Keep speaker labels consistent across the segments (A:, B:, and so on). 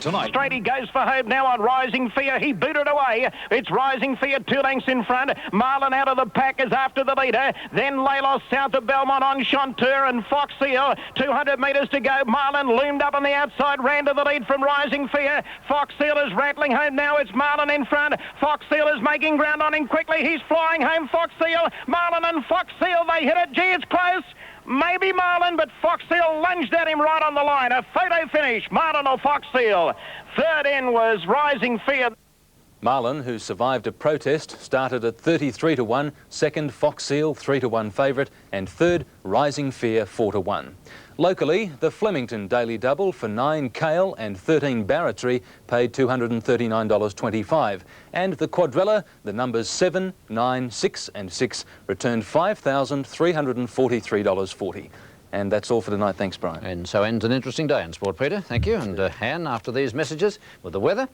A: Tonight.
B: Straight he goes for home now on Rising Fear. He beat it away. It's Rising Fear 2 lengths in front. Marlin out of the pack is after the leader. Then Laylos south of Belmont on Chanteur and Fox Seal. 200 metres to go. Marlin loomed up on the outside, ran to the lead from Rising Fear. Fox Seal is rattling home now. It's Marlin in front. Fox Seal is making ground on him quickly. He's flying home. Fox Seal, Marlin and Fox Seal. They hit it. Gee, it's close. Maybe Marlin, but Fox Seal lunged at him right on the line. A photo finish, Marlin or Fox Seal. Third in was Rising Fear.
C: Marlin, who survived a protest, started at 33 to 1, second Fox Seal 3 to 1 favourite, and third Rising Fear 4 to 1. Locally, the Flemington Daily Double for 9 Kale and 13 Barratry paid $239.25, and the Quadrella, the numbers 7, 9, 6 and 6 returned $5,343.40. And that's all for tonight. Thanks, Brian.
D: And so ends an interesting day in sport, Peter. Thank you. And Han, after these messages with the weather.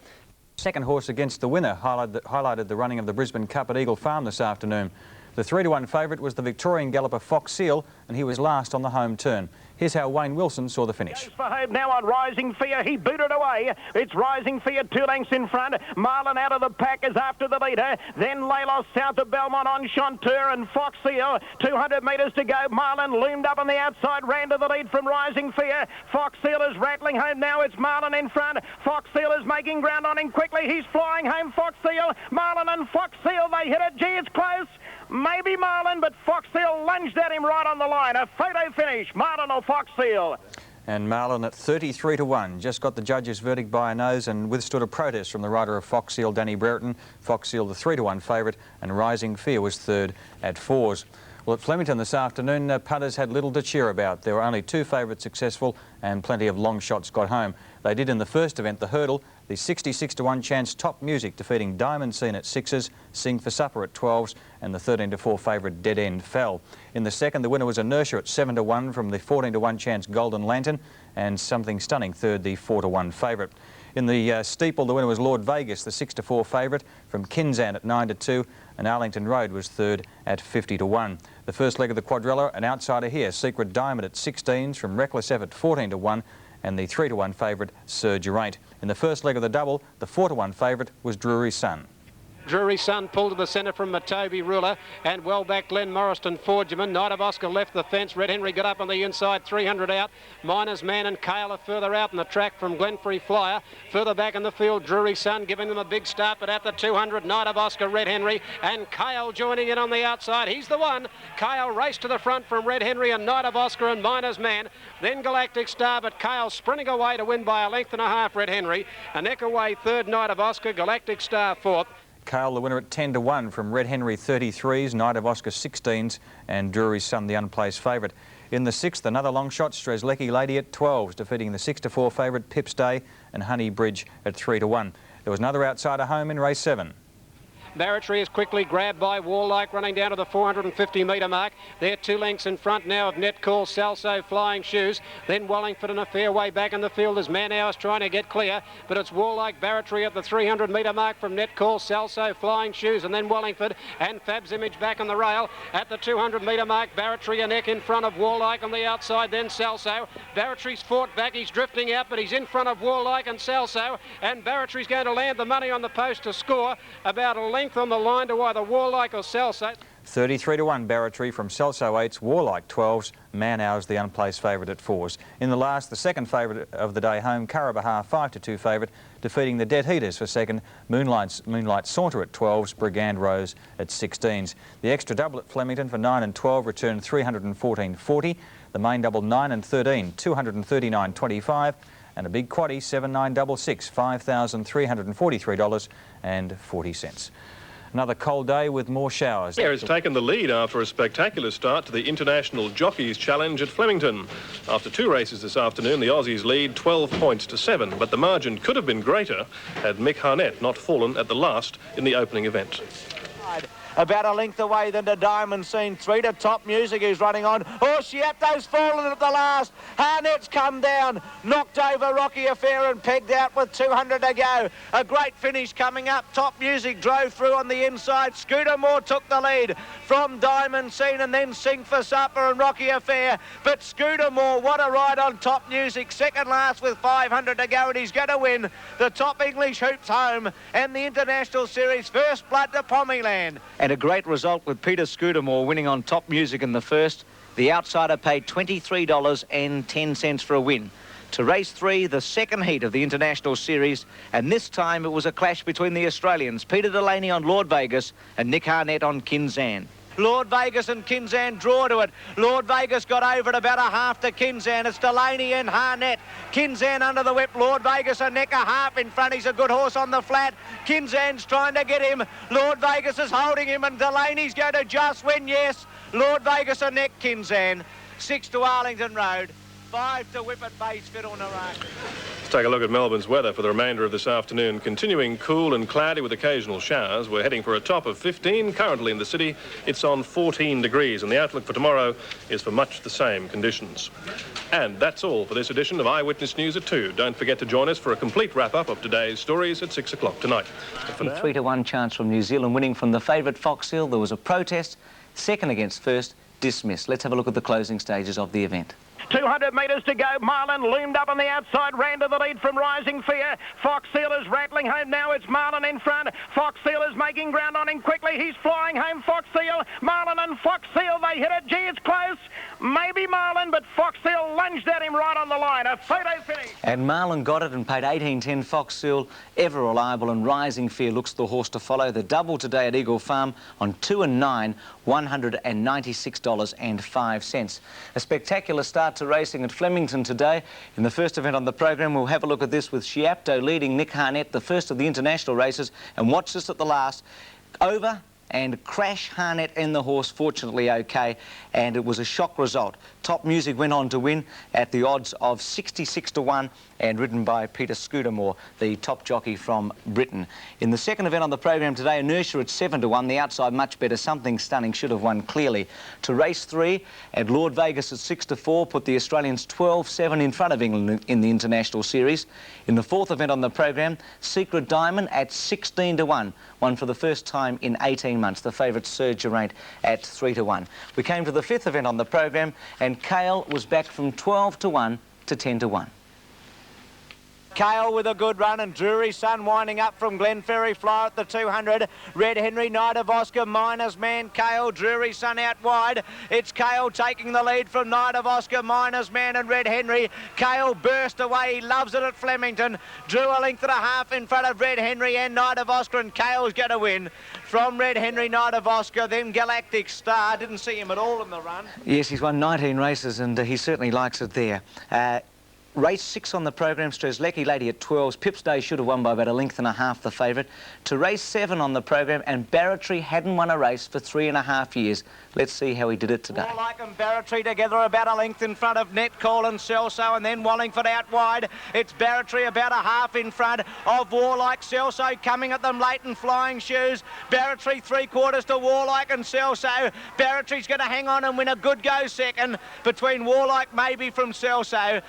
E: Second horse against the winner highlighted the running of the Brisbane Cup at Eagle Farm this afternoon. The 3 to 1 favourite was the Victorian galloper Fox Seal, and he was last on the home turn. Here's how Wayne Wilson saw the finish.
B: Goes for home now on Rising Fear. He beat it away. It's Rising Fear 2 lengths in front. Marlin out of the pack is after the leader. Then Laylos south of Belmont on Chanteur and Fox Seal. 200 metres to go. Marlin loomed up on the outside, ran to the lead from Rising Fear. Fox Seal is rattling home now. It's Marlin in front. Fox Seal is making ground on him quickly. He's flying home. Fox Seal, Marlin and Fox Seal. They hit it. Gee, it's close. Maybe Marlin, but Fox Seal lunged at him right on the line. A photo finish, Marlin or Fox Seal.
E: And Marlin at 33 to 1 just got the judge's verdict by a nose and withstood a protest from the rider of Fox Seal, Danny Brereton. Fox Seal the 3 to 1 favourite, and Rising Fear was third at 4s. Well, at Flemington this afternoon, punters had little to cheer about. There were only 2 favourites successful and plenty of long shots got home. They did in the first event, the hurdle, the 66 to 1 chance Top Music defeating Diamond Scene at 6s, Sing for Supper at 12s, and the 13 to 4 favourite Dead End fell. In the second, the winner was Inertia at 7 to 1 from the 14 to 1 chance Golden Lantern, and Something Stunning third, the 4 to 1 favourite. In the steeple, the winner was Lord Vegas, the 6 to 4 favourite from Kinzan at 9 to 2, and Arlington Road was third at 50 to 1. The first leg of the Quadrella, an outsider here, Secret Diamond at 16s from Reckless Effort 14 to 1, and the 3 to 1 favourite Surge Geraint. In the first leg of the double, the 4 to 1 favourite was Drury Sun.
F: Drury Sun pulled to the centre from Matobi Ruler, and well back Glenn Morriston Forgeman. Knight of Oscar left the fence. Red Henry got up on the inside, 300 out. Miner's Man and Kale are further out in the track from Glenfrey Flyer. Further back in the field, Drury Sun giving them a big start, but at the 200, Knight of Oscar, Red Henry, and Kale joining in on the outside. He's the one. Kale raced to the front from Red Henry and Knight of Oscar and Miner's Man. Then Galactic Star, but Kale sprinting away to win by a length and a half, Red Henry. A neck away, third, Knight of Oscar, Galactic Star fourth.
E: Kale, the winner at 10 to 1 from Red Henry 33s, Knight of Oscar 16s, and Drury Sun, the unplaced favourite. In the sixth, another long shot, Strzelecki Lady at 12s, defeating the 6 to 4 favourite Pips Day and Honey Bridge at 3 to 1. There was another outsider home in race 7.
F: Barratry is quickly grabbed by Warlike, running down to the 450-metre mark. They're 2 lengths in front now of Netcall, Salso, Flying Shoes. Then Wallingford and a fair way back in the field as Manhouse trying to get clear. But it's Warlike, Barratry at the 300-metre mark from Netcall, Salso, Flying Shoes, and then Wallingford and Fab's Image back on the rail. At the 200-metre mark, Barratry a neck in front of Warlike on the outside, then Salso. Barratry's fought back, he's drifting out, but he's in front of Warlike and Salso. And Barratry's going to land the money on the post to score about a length on the line to either Warlike or Salso.
E: 33 to 1 Barratry from Celso 8s, Warlike 12s, Manhouse the unplaced favourite at 4s. In the last, the second favourite of the day home, Currabahar 5 to 2 favourite, defeating the Dead Heaters for second, Moonlight Saunter at 12s, Brigand Rose at 16s. The extra double at Flemington for 9 and 12 returned $314.40. The main double 9 and 13, $239.25. And a big quaddie 7966, $5,343.40. Another cold day with more showers.
G: Air has taken the lead after a spectacular start to the International Jockeys Challenge at Flemington. After 2 races this afternoon, the Aussies lead 12 points to 7, but the margin could have been greater had Mick Harnett not fallen at the last in the opening event.
A: about a length away than the Diamond Scene. 3 to Top Music, who's running on. Oh, Schiapto's fallen at the last. Harnet's come down, knocked over Rocky Affair and pegged out with 200 to go. A great finish coming up. Top Music drove through on the inside. Scooter Moore took the lead from Diamond Scene, and then Sing for Supper and Rocky Affair. But Scooter Moore, what a ride on Top Music. Second last with 500 to go, and he's going to win the Top English Hoops Home and the International Series First Blood to Pommyland. And a great result with Peter Scudamore winning on Top Music in the first. The outsider paid $23.10 for a win. To race 3, the second heat of the International Series, and this time it was a clash between the Australians, Peter Delaney on Lord Vegas and Nick Harnett on Kinzan. Lord Vegas and Kinzan draw to it. Lord Vegas got over at about a half to Kinzan. It's Delaney and Harnett. Kinzan under the whip. Lord Vegas a neck a half in front. He's a good horse on the flat. Kinzan's trying to get him. Lord Vegas is holding him, and Delaney's going to just win, yes. Lord Vegas a neck Kinzan. 6 to Arlington Road. 5 to Whippet Base Fiddle Narang.
G: Let's take a look at Melbourne's weather for the remainder of this afternoon. Continuing cool and cloudy with occasional showers. We're heading for a top of 15. Currently in the city, it's on 14 degrees, and the outlook for tomorrow is for much the same conditions. And that's all for this edition of Eyewitness News at 2. Don't forget to join us for a complete wrap-up of today's stories at 6 o'clock tonight.
A: 3 to 1 chance from New Zealand winning from the favourite Fox Hill. There was a protest. Second against first, dismissed. Let's have a look at the closing stages of the event.
B: 200 metres to go. Marlin loomed up on the outside, ran to the lead from Rising Fear. Fox Seal is rattling home now. It's Marlin in front. Fox Seal is making ground on him quickly. He's flying home, Fox Seal. Marlin and Fox Seal, they hit it. Gee, it's close. Maybe Marlin, but Fox Seal lunged at him right on the line. A photo finish.
A: And Marlin got it and paid $18.10. Fox Seal, ever reliable, and Rising Fear looks the horse to follow. The double today at Eagle Farm on 2 and 9, $196.05. A spectacular start to racing at Flemington today. In the first event on the program, we'll have a look at this with Schiapto leading Nick Harnett, the first of the international races, and watch this at the last. Over and Crash Harnett and the horse, fortunately okay, and it was a shock result. Top Music went on to win at the odds of 66 to 1 and ridden by Peter Scudamore, the top jockey from Britain. In the second event on the program today, Inertia at 7 to 1, the outside much better, Something Stunning should have won clearly. To race 3 at Lord Vegas at 6 to 4 put the Australians 12-7 in front of England in the International Series. In the fourth event on the program, Secret Diamond at 16 to 1, won for the first time in 18 months, the favourite Sir Geraint at 3 to 1. We came to the fifth event on the program, and Kale was back from 12 to 1 to 10 to 1. Kale with a good run, and Drury Sun winding up from Glenferrie Flyer at the 200. Red Henry, Knight of Oscar, Miners Man, Kale, Drury Sun out wide. It's Kale taking the lead from Knight of Oscar, Miners Man and Red Henry. Kale burst away, he loves it at Flemington. Drew a length and a half in front of Red Henry and Knight of Oscar, and Kale's going to win. From Red Henry, Knight of Oscar, then Galactic Star. Didn't see him at all in the run. Yes, he's won 19 races, and he certainly likes it there. Race 6 on the program, Strzelecki Lady at 12s. Pips Day should have won by about a length and a half, the favourite. To race 7 on the program, and Barratry hadn't won a race for 3.5 years. Let's see how he did it today. Warlike and Barratry together about a length in front of Netcall and Celso, and then Wallingford out wide. It's Barratry about a half in front of Warlike. Celso coming at them late in Flying Shoes. Barratry 3/4 to Warlike and Celso. Barratry's going to hang on and win a good go second between Warlike maybe from Celso.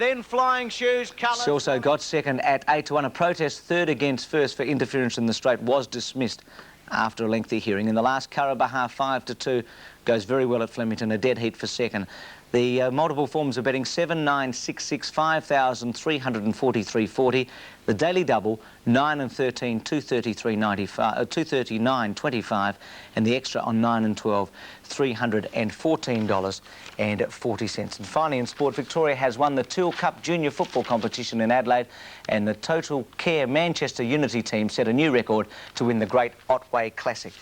A: Then Flying Shoes, Colours. Celso got second at 8 to 1. A protest third against first for interference in the straight was dismissed after a lengthy hearing. In the last, Karabaha 5 to 2 goes very well at Flemington, a dead heat for second. The multiple forms are betting 7, 9, 6, 6, 5,343.40. The daily double 9 and 13, 239.25, and the extra on 9 and 12, $314.40. And finally, in sport, Victoria has won the Teal Cup Junior Football competition in Adelaide, and the Total Care Manchester Unity team set a new record to win the Great Otway Classic.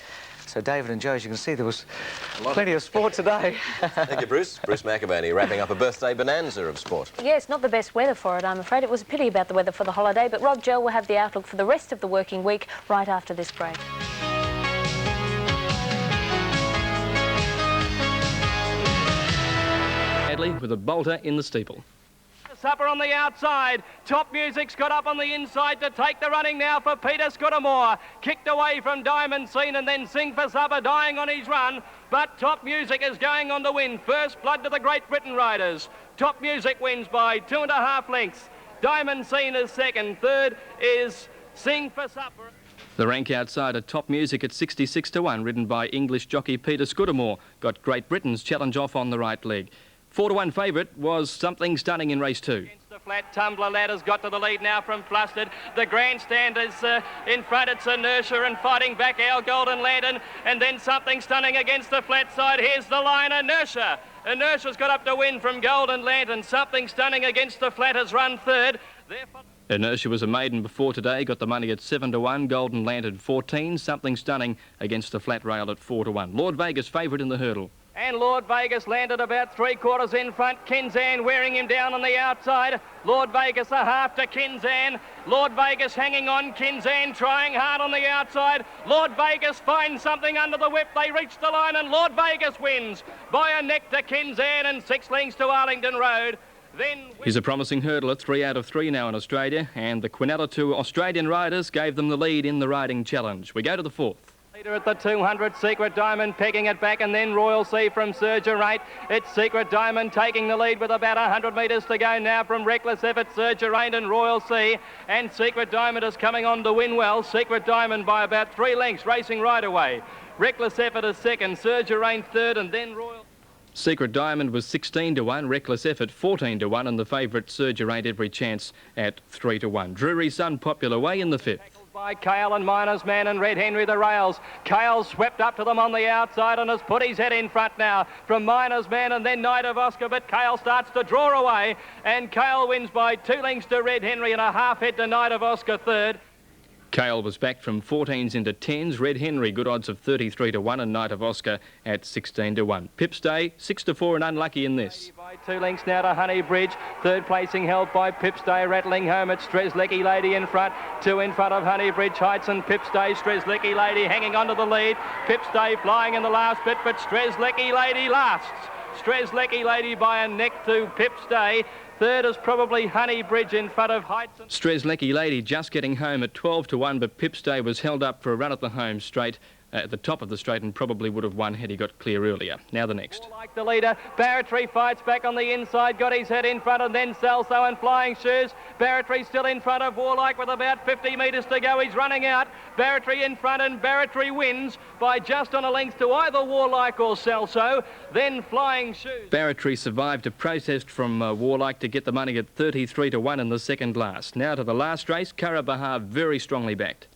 A: So, David and Joe, as you can see, there was plenty of sport today.
H: Thank you, Bruce. Bruce McAvaney wrapping up a birthday bonanza of sport.
I: Yes, not the best weather for it, I'm afraid. It was a pity about the weather for the holiday, but Rob Joe will have the outlook for the rest of the working week right after this break.
J: Adley with a bolter in the steeple. Supper on the outside. Top Music's got up on the inside to take the running now for Peter Scudamore. Kicked away from Diamond Scene and then Sing for Supper dying on his run. But Top Music is going on to win. First blood to the Great Britain riders. Top Music wins by 2.5 lengths. Diamond Scene is second. Third is Sing for Supper.
K: The rank outside at Top Music at 66 to 1, ridden by English jockey Peter Scudamore, got Great Britain's challenge off on the right leg. 4 to 1 favourite was Something Stunning in race 2.
J: The flat tumbler ladder's got to the lead now from Flustered. The grandstand is in front. It's Inertia and fighting back Our Golden Lantern, and then Something Stunning against the flat side. Here's the line, Inertia. Inertia's got up to win from Golden Lantern. Something Stunning against the flat has run third.
K: Inertia was a maiden before today, got the money at 7 to 1, Golden Lantern 14, Something Stunning against the flat rail at 4 to 1. Lord Vegas favourite in the hurdle.
J: And Lord Vegas landed about 3/4 in front. Kinzan wearing him down on the outside. Lord Vegas a half to Kinzan. Lord Vegas hanging on. Kinzan trying hard on the outside. Lord Vegas finds something under the whip. They reach the line and Lord Vegas wins by a neck to Kinzan and 6 lengths to Arlington Road.
K: He's a promising hurdler, 3 out of 3 now in Australia, and the Quinella 2 Australian riders gave them the lead in the riding challenge. We go to the 4th.
J: Leader at the 200, Secret Diamond pegging it back, and then Royal Sea from Sir Geraint. It's Secret Diamond taking the lead with about 100 metres to go now from Reckless Effort, Sir Geraint and Royal Sea. And Secret Diamond is coming on to win well. Secret Diamond by about 3 lengths, racing right away. Reckless Effort is second, Sir Geraint third, and then Royal...
K: Secret Diamond was 16 to 1, Reckless Effort 14 to 1, and the favourite Sir Geraint Every Chance at 3 to 1. Drury Sun Popular Way in the 5th.
J: By Kale and Miner's Man and Red Henry the rails. Kale swept up to them on the outside and has put his head in front now from Miner's Man and then Knight of Oscar, but Kale starts to draw away and Kale wins by 2 lengths to Red Henry and a half head to Knight of Oscar third.
K: Kale was back from 14s into 10s. Red Henry, good odds of 33 to 1, and Knight of Oscar at 16 to 1. Pips Day, 6 to 4 and unlucky in this.
J: By 2 lengths now to Honeybridge. Third placing held by Pips Day, rattling home at Strezlecki Lady in front. 2 in front of Honeybridge Heights and Pips Day. Strezlecki Lady hanging onto the lead. Pips Day flying in the last bit, but Strezlecki Lady lasts. Strezlecki Lady by a neck to Pips Day. Third is probably Honeybridge in front of Heights.
K: Strezlecki Lady just getting home at 12 to 1, but Pips Day was held up for a run at the home straight. At the top of the straight and probably would have won had he got clear earlier. Now the next.
J: Like the leader, Barratry fights back on the inside, got his head in front and then Celso and Flying Shoes. Barratry still in front of Warlike with about 50 metres to go. He's running out. Barratry in front and Barratry wins by just on a length to either Warlike or Celso. Then Flying Shoes.
K: Barratry survived a protest from Warlike to get the money at 33 to 1 in the second last. Now to the last race, Karabahar very strongly backed.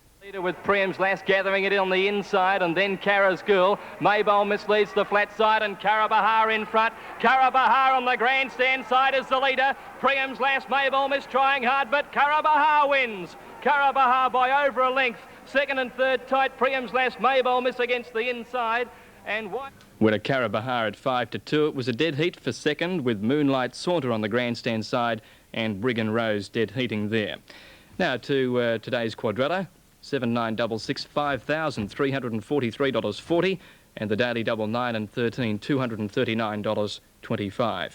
J: With Priam's Lass gathering it on the inside and then Kara's Girl. Maybole misleads the flat side and Karabahar in front. Karabahar on the grandstand side is the leader. Priam's Lass, Maybole miss trying hard, but Karabahar wins. Karabahar by over a length. Second and third tight. Priam's Lass, Maybole miss against the inside. And what?
K: With a Karabahar at 5 to 2, it was a dead heat for second with Moonlight Saunter on the grandstand side and Brigand Rose dead heating there. Now to today's quadrella. 7966, $5,343.40, and the daily double 9 and 13, $239.25. Well,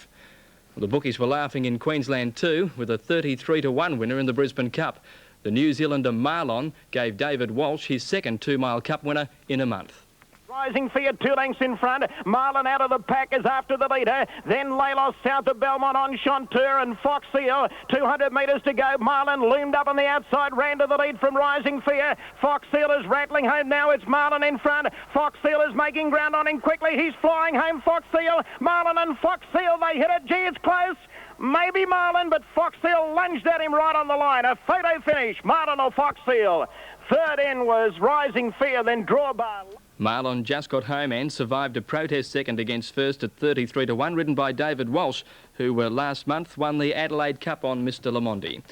K: the bookies were laughing in Queensland too, with a 33 to 1 winner in the Brisbane Cup. The New Zealander Marlon gave David Walsh his second 2-mile Cup winner in a month.
B: Rising Fear 2 lengths in front. Marlin out of the pack is after the leader. Then Laylos south of Belmont on Chanteur and Fox Seal. 200 metres to go. Marlin loomed up on the outside, ran to the lead from Rising Fear. Fox Seal is rattling home now. It's Marlin in front. Fox Seal is making ground on him quickly. He's flying home, Fox Seal. Marlin and Fox Seal, they hit it. Gee, it's close. Maybe Marlin, but Fox Seal lunged at him right on the line. A photo finish, Marlin or Fox Seal. Third in was Rising Fear, then Drawbar.
K: Marlon just got home and survived a protest second against first at 33 to 1, ridden by David Walsh, who last month won the Adelaide Cup on Mr. Lamondi.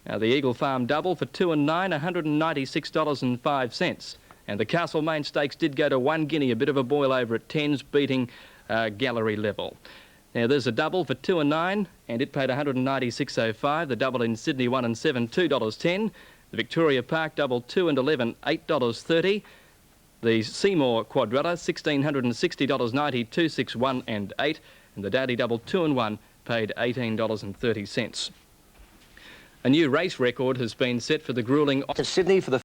K: Now the Eagle Farm double for 2 and 9, $196.05. And the Castlemaine Stakes did go to 1 guinea, a bit of a boil over at 10s, beating gallery level. Now there's a double for 2 and 9, and it paid $196.05. The double in Sydney 1 and 7, $2.10. The Victoria Park double 2 and 11, $8.30. The Seymour Quadrella, $1,660.90, 2, 6, 1 and 8. And the Daily double 2 and 1, paid $18.30. A new race record has been set for the gruelling...
A: To Sydney for the